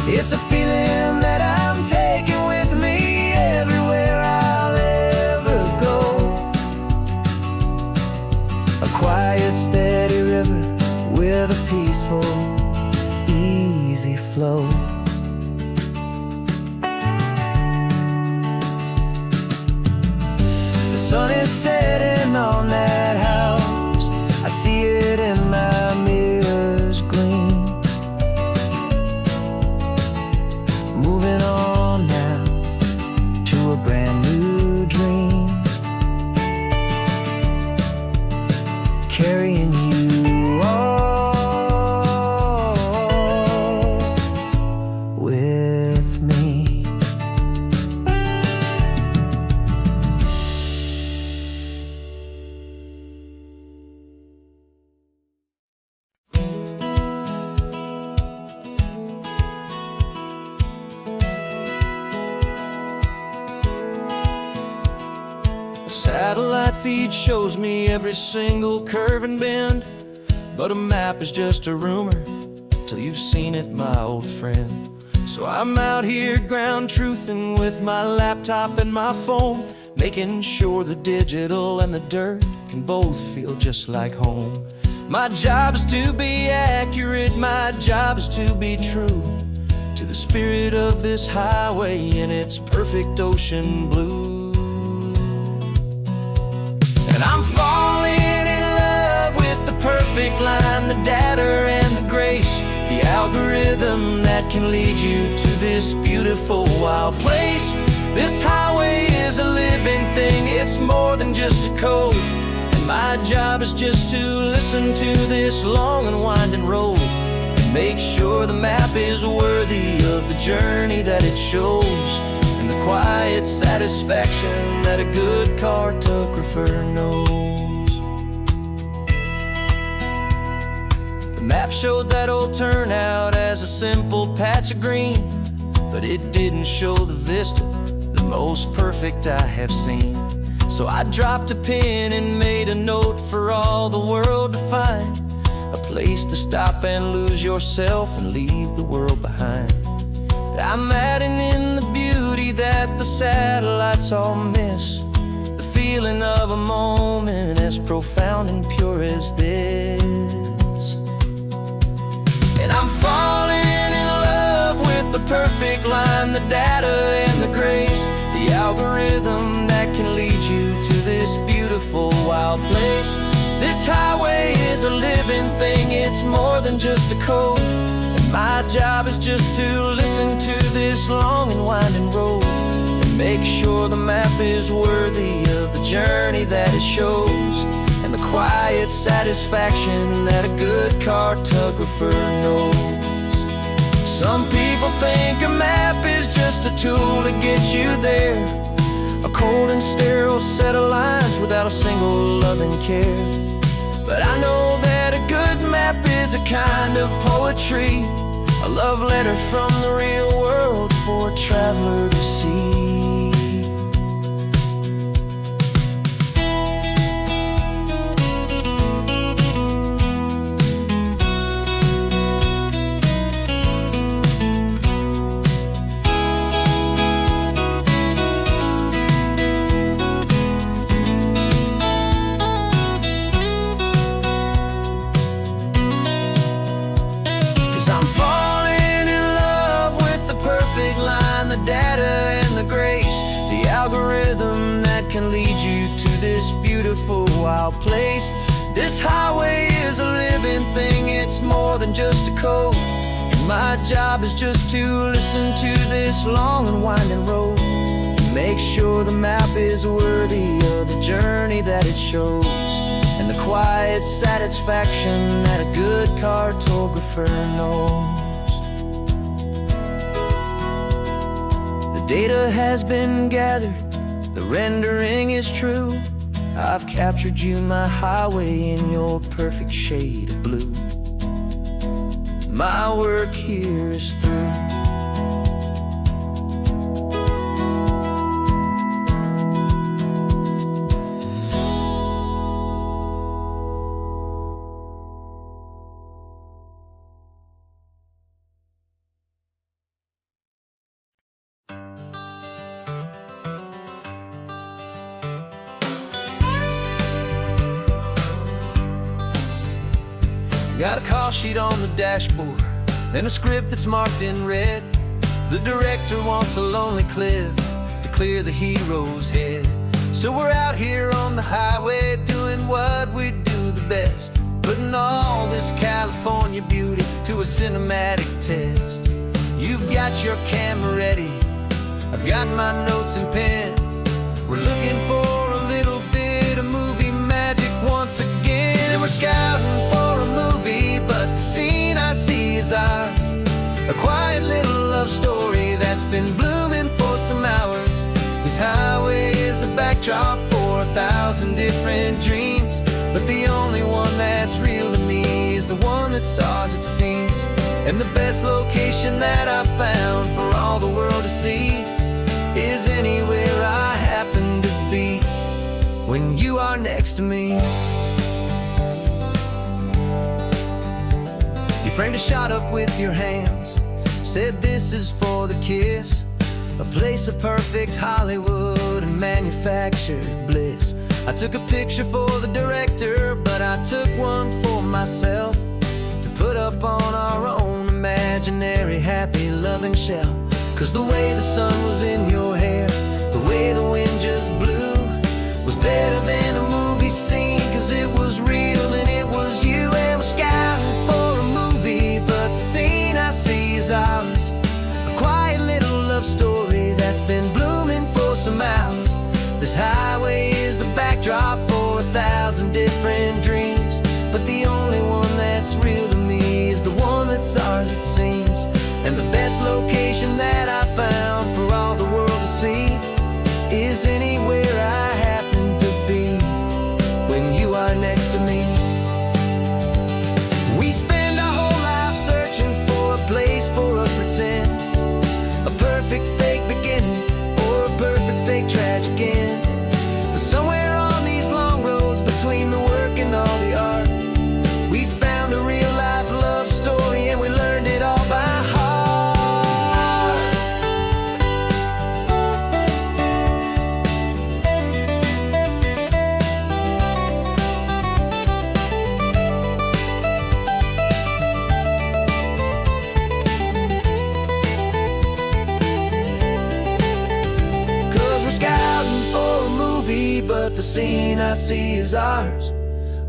It's a feeling that I'm taking with me everywhere I'll ever go. A quiet, steady river with a peaceful, easy flow. The sun is setting on that house, I see it in my mirror's gleam. Moving on now to a brand new dream, carrying you all with me. Satellite feed shows me every single curve and bend, but a map is just a rumor till you've seen it, my old friend. So I'm out here ground truthing with my laptop and my phone, making sure the digital and the dirt can both feel just like home. My job is to be accurate, my job is to be true to the spirit of this highway in its perfect ocean blue. And I'm falling in love with the perfect line, the data and the grace, the algorithm that can lead you to this beautiful wild place. This highway is a living thing, it's more than just a code, and my job is just to listen to this long and winding road and make sure the map is worthy of the journey that it shows, and the quiet satisfaction that a good cartographer knows. The map showed that old turnout as a simple patch of green, but it didn't show the vista, the most perfect I have seen. So I dropped a pin and made a note for all the world to find, a place to stop and lose yourself and leave the world behind. I'm adding in the beauty that the satellites all miss, the feeling of a moment as profound and pure as this. And I'm falling in love with the perfect line, the data and the grace, the algorithm that can lead you to this beautiful wild place. This highway is a living thing, it's more than just a code, and my job is just to listen to this long and winding road and make sure the map is worthy of the journey that it shows, and the quiet satisfaction that a good cartographer knows. Some people think a map is just a tool to get you there, a cold and sterile set of lines without a single loving care. But I know that a good map is a kind of poetry, a love letter from the real world for a traveler to see. wonderful wild place. This highway is a living thing, it's more than just a code. And my job is just to listen to this long and winding road, make sure the map is worthy of the journey that it shows, and the quiet satisfaction that a good cartographer knows. The data has been gathered, the rendering is true. I've captured you, my highway, in your perfect shade of blue. My work here is through. Got a call sheet on the dashboard and a script that's marked in red. The director wants a lonely cliff to clear the hero's head. So we're out here on the highway doing what we do the best, putting all this California beauty to a cinematic test. You've got your camera ready, I've got my notes and pen. We're looking for a little bit of movie magic once again. And we're scouting for a movie, but the scene I see is ours. A quiet little love story that's been blooming for some hours. This highway is the backdrop for 1,000 different dreams, but the only one that's real to me is the one that's ours, it seems. And the best location that I've found for all the world to see is anywhere I happen to be when you are next to me. You framed a shot up with your hands, said this is for the kiss, a place of perfect Hollywood and manufactured bliss. I took a picture for the director, but I took one for myself to put up on our own imaginary happy loving shelf. Cause the way the sun was in your hair, the way the wind just blew, was better than a movie scene, cause it was real and it was you. And we're scouting for a movie, but the scene I see is ours. A quiet little love story that's been blooming for some hours. This highway is the backdrop for 1,000 different dreams, but the only one that's real to me is the one that's ours, it seems. And the best location that I found for all the world to see is anywhere I happen to be when you are next to me. We spend our whole life searching for a place for a pretend, a perfect fake beginning or a perfect fake tragic end. But somewhere on these long roads between the work and all the art, we found a real life love story and we learned it all by heart. But the scene I see is ours.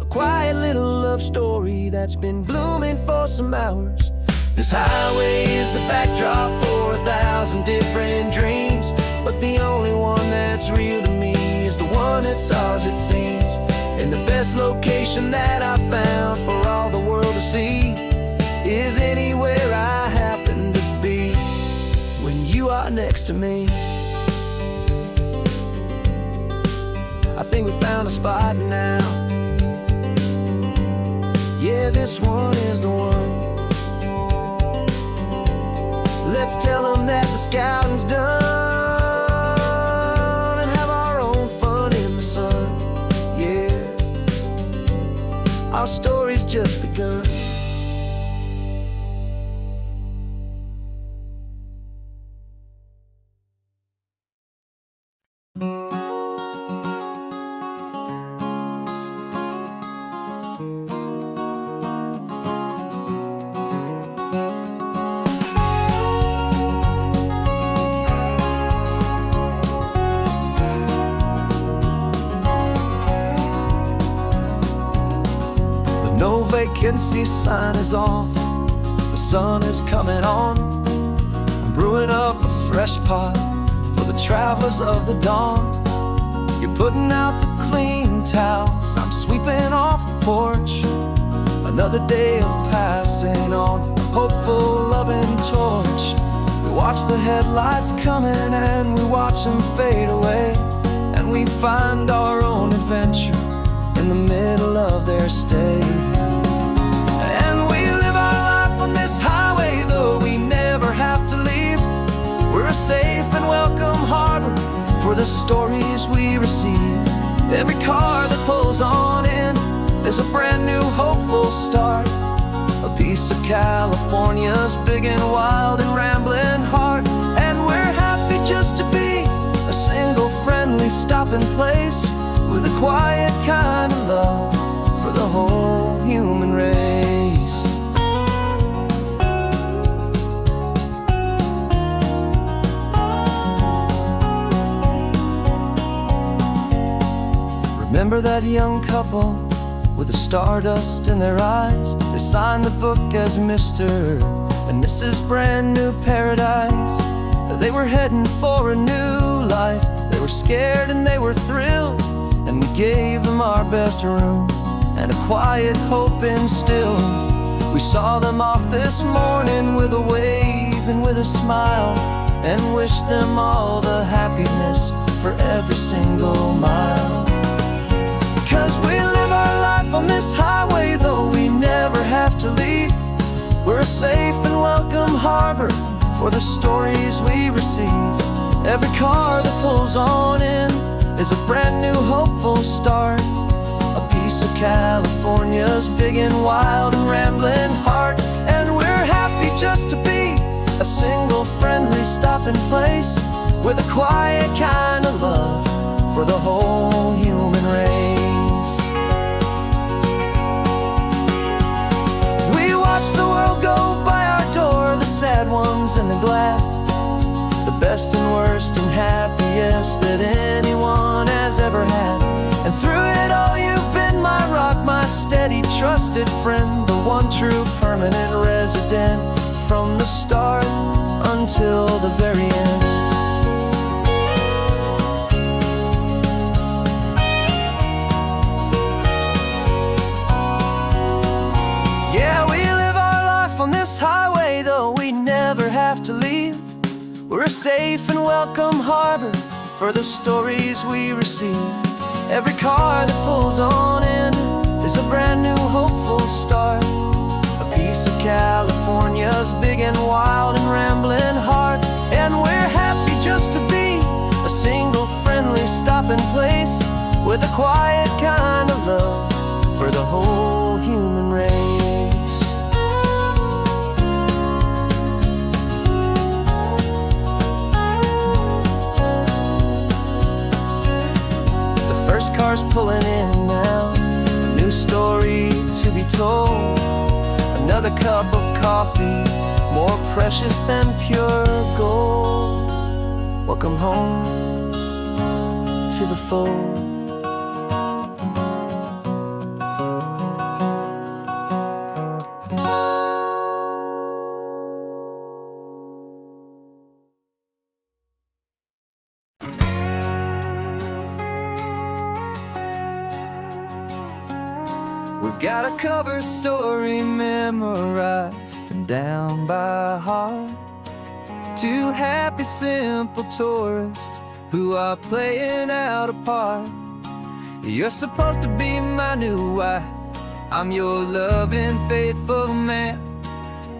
A quiet little love story that's been blooming for some hours. This highway is the backdrop for 1,000 different dreams, but the only one that's real to me is the one that's ours, it seems. And the best location that I found for all the world to see is anywhere I happen to be when you are next to me. I think we found a spot now. Yeah, this one is the one. Let's tell them that the scouting's done and have our own fun in the sun. Yeah, our story's just begun. vacancy sign is off, the sun is coming on. I'm brewing up a fresh pot for the travelers of the dawn. You're putting out the clean towels, I'm sweeping off the porch. Another day of passing on a hopeful, loving torch. We watch the headlights coming and we watch them fade away, and we find our own adventure in the middle of their stay. And we live our life on this highway, though we never have to leave. We're a safe and welcome harbor for the stories we receive. Every car that pulls on in is a brand new hopeful start, a piece of California's big and wild and rambling heart. And we're happy just to be a single friendly stopping place, with a quiet kind of love for the whole human race. Remember that young couple with the stardust in their eyes? They signed the book as Mr. and Mrs. Brand New Paradise. They were heading for a new life. They were scared and they were thrilled, and we gave them our best room and a quiet hope instilled. We saw them off this morning with a wave and with a smile, and wished them all the happiness for every single mile. 'Cause we live our life on this highway, though we never have to leave. We're a safe and welcome harbor for the stories we receive. Every car that pulls on in is a brand new hopeful start, a piece of California's big and wild and rambling heart. And we're happy just to be a single friendly stopping place, with a quiet kind of love for the whole human race. We watch the world go by our door, the sad ones and the glad, the best and worst and happiest that anyone has ever had. And through it all you've been my rock, my steady trusted friend, the one true permanent resident, from the start until the very end. Yeah, we live our life on this highway, though we never have to leave. We're a safe and welcome harbor for the stories we receive. Every car that pulls on in is a brand new hopeful start, a piece of California's big and wild and rambling heart. And we're happy just to be a single friendly stopping place, with a quiet kind of love for the whole human race. First car's pulling in now, a new story to be told. Another cup of coffee, more precious than pure gold. Welcome home to the fold. We've got a cover story memorized and down by heart. Two happy, simple tourists who are playing out a part. You're supposed to be my new wife, I'm your loving, faithful man,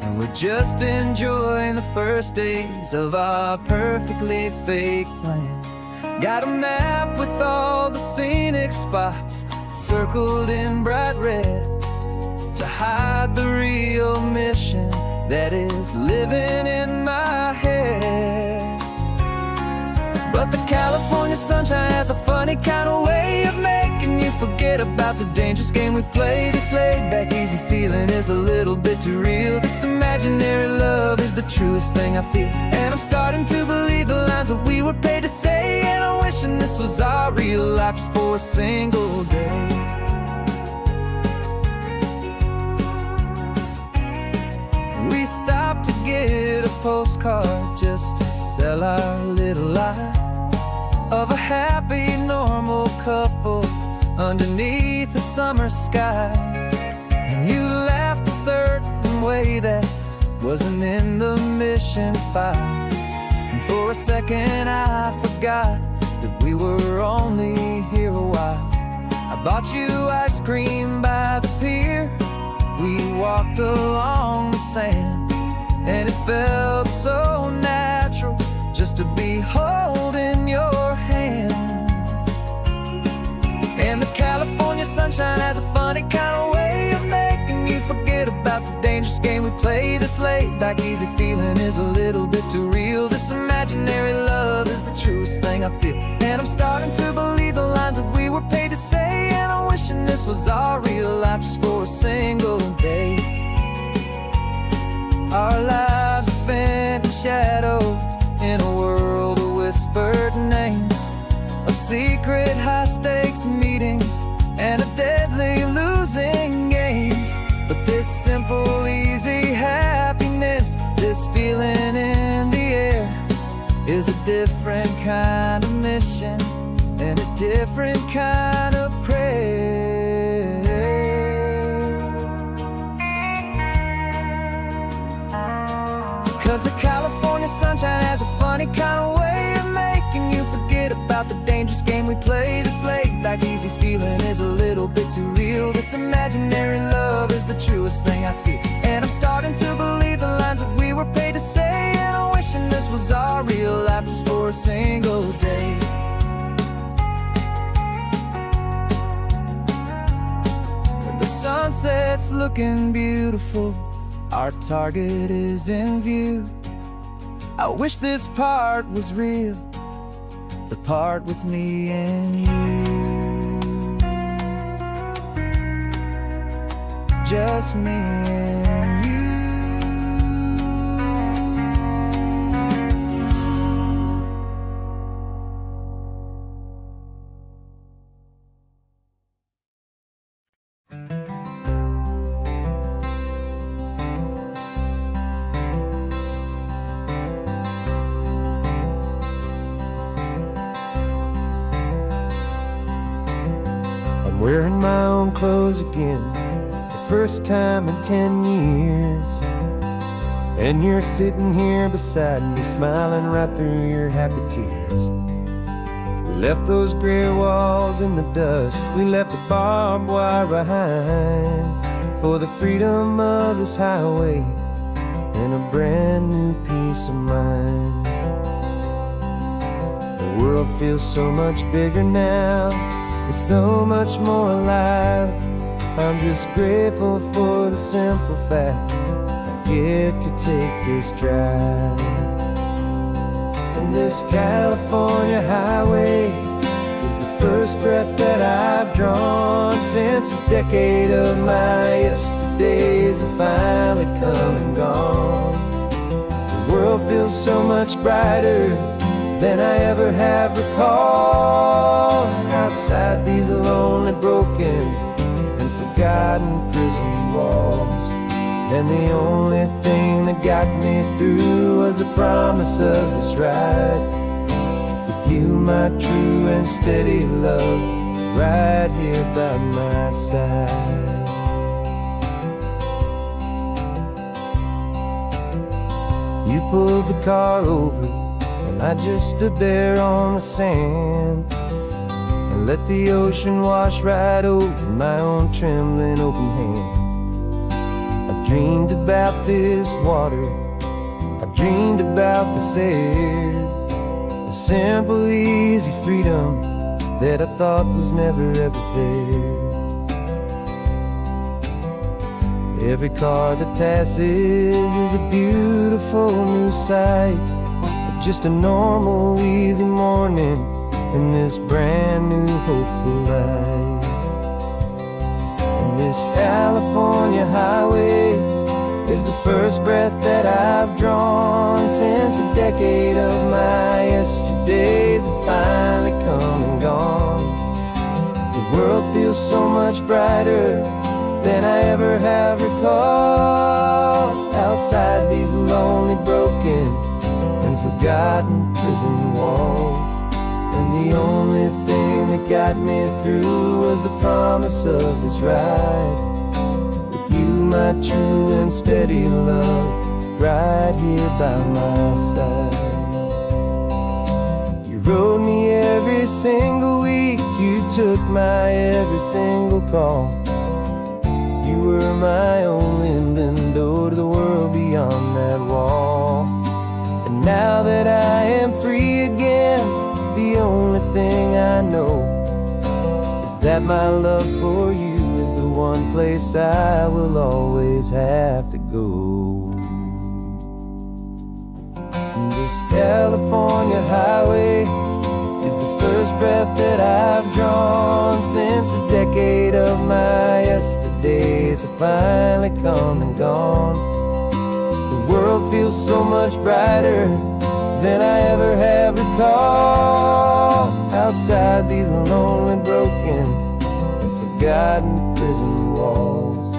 and we're just enjoying the first days of our perfectly fake plan. Got a map with all the scenic spots circled in bright red, to hide the real mission that is living in my head. But the California sunshine has a funny kind of way of making you forget about the dangerous game we play. This laid back, easy feeling is a little bit too real. This imaginary love is the truest thing I feel, and I'm starting to believe the lines that we were paid to say. And I'm wishing this was our real life just for a single day. stop to get a postcard just to sell our little lie of a happy, normal couple underneath the summer sky. And you laughed a certain way that wasn't in the mission file. And for a second I forgot that we were only here a while. I bought you ice cream by the pier. We walked along the sand, and it felt so natural just to be holding your hand. And the California sunshine has a funny kind of way of making you forget about the dangerous game we play this late. Like easy feeling is a little bit too real. This imaginary love is the truest thing I feel. And I'm starting to believe the lines that we were paid to say. And I'm wishing this was our real life just for a single day. Our lives are spent in shadows, in a world of whispered names, of secret high-stakes meetings and of deadly losing games. But this simple, easy happiness, this feeling in the air, is a different kind of mission and a different kind of prayer. 'Cause the California sunshine has a funny kind of way of making you forget about the dangerous game we play this late. Like easy feeling is a little bit too real. This imaginary love is the truest thing I feel. And I'm starting to believe the lines that we were paid to say. And I'm wishing this was our real life just for a single day. When the sunset's looking beautiful, our target is in view. I wish this part was real, the part with me and you. Just me and you. I'm wearing my own clothes again, the first time in 10 years. And you're sitting here beside me, smiling right through your happy tears. We left those gray walls in the dust, we left the barbed wire behind, for the freedom of this highway and a brand new peace of mind. The world feels so much bigger now, it's so much more alive. I'm just grateful for the simple fact I get to take this drive. And this California highway is the first breath that I've drawn since a decade of my yesterdays have finally come and gone. The world feels so much brighter than I ever have recalled. Outside these lonely, broken, and forgotten prison walls. And the only thing that got me through was the promise of this ride with you, my true and steady love, right here by my side. You pulled the car over, and I just stood there on the sand and let the ocean wash right over my own trembling open hand. I dreamed about this water, I dreamed about this air, the simple, easy freedom that I thought was never ever there. Every car that passes is a beautiful new sight, just a normal, easy morning in this brand new, hopeful life. And this California highway is the first breath that I've drawn since a decade of my yesterdays have finally come and gone. The world feels so much brighter than I ever have recalled. outside these lonely, broken, and forgotten prison walls. And the only thing that got me through was the promise of this ride with you, my true and steady love, right here by my side. You rode me every single week, you took my every single call. You were my only window to the world beyond that wall. And now that I am free again, the only thing I know is that my love for you is the one place I will always have to go. And this California highway is the first breath that I've drawn since a decade of my yesterdays have finally come and gone. The world feels so much brighter than I ever have recalled. Outside these lonely, broken, and forgotten prison walls.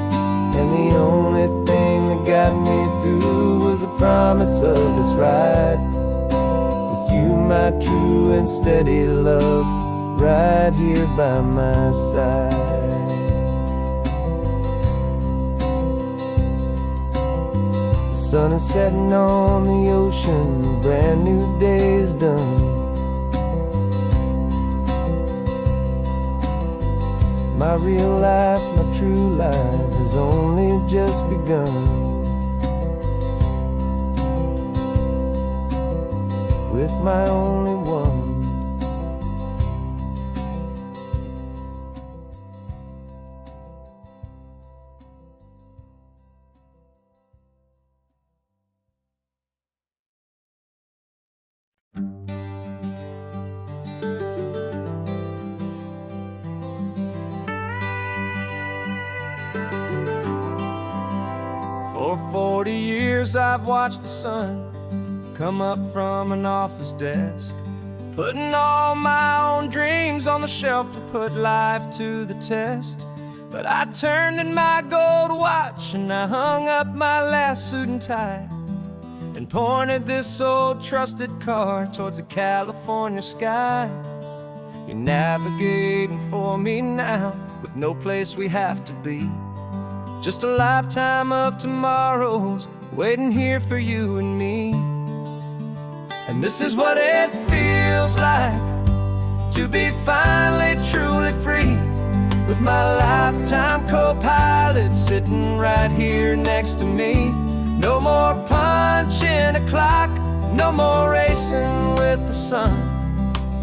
And the only thing that got me through was the promise of this ride with you, my true and steady love, right here by my side. The sun is setting on the ocean, a brand new day is done. My real life, my true life has only just begun. With my only one. For 40 years I've watched the sun come up from an office desk, putting all my own dreams on the shelf to put life to the test. But I turned in my gold watch and I hung up my last suit and tie and pointed this old trusted car towards the California sky. You're navigating for me now with no place we have to be, just a lifetime of tomorrows waiting here for you and me. And this is what it feels like to be finally truly free, with my lifetime co-pilot sitting right here next to me. No more punching a clock, no more racing with the sun.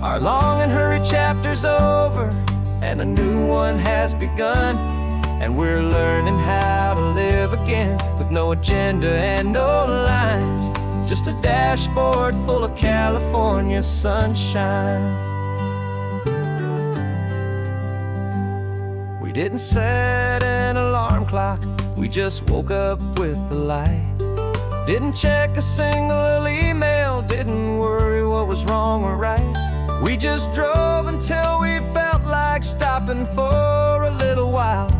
Our long and hurried chapter's over and a new one has begun. And we're learning how to live again with no agenda and no lines, just a dashboard full of California sunshine. We didn't set an alarm clock, we just woke up with the light. Didn't check a single email, didn't worry what was wrong or right. We just drove until we felt like stopping for a little while.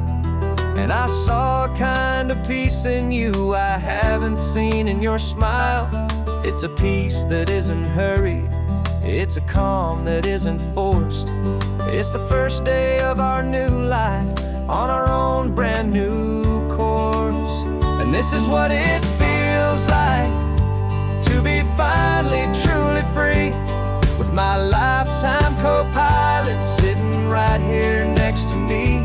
And I saw a kind of peace in you I haven't seen in your smile. It's a peace that isn't hurried, it's a calm that isn't forced. It's the first day of our new life on our own brand new course. And this is what it feels like to be finally truly free, with my lifetime co-pilot sitting right here next to me.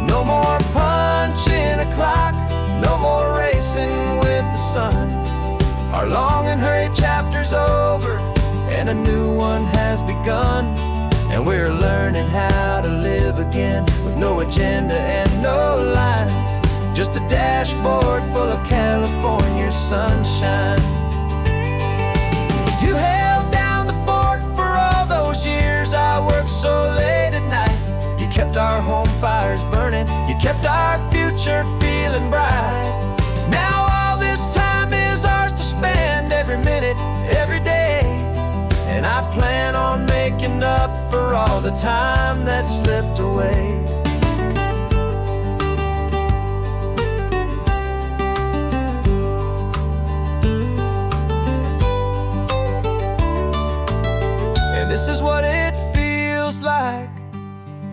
No more punching a clock, no more racing with the sun. Our long and hurried chapter's over and a new one has begun. And we're learning how to live again with no agenda and no lines, just a dashboard full of California sunshine. You held down the fort for all those years I worked so late at night. You kept our home fires burning, you kept our future feeling bright. Now all this time is ours to spend, every minute, every day. And I plan on making up for all the time that slipped away.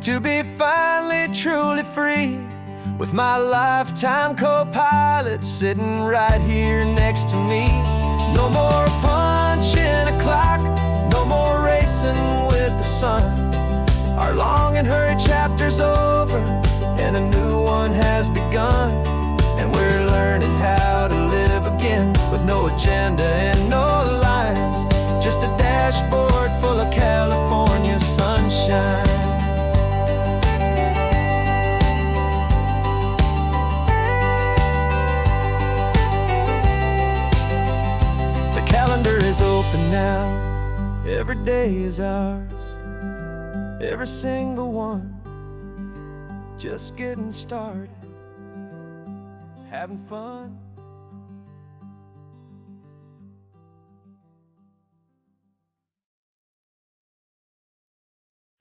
to be finally truly free, with my lifetime co-pilot sitting right here next to me. No more punching a clock, no more racing with the sun. Our long and hurried chapter's over, and a new one has begun. And we're learning how to live again, with no agenda and no lines, just a dashboard full of California sunshine. The calendar is open now, every day is ours, every single one, just getting started, having fun.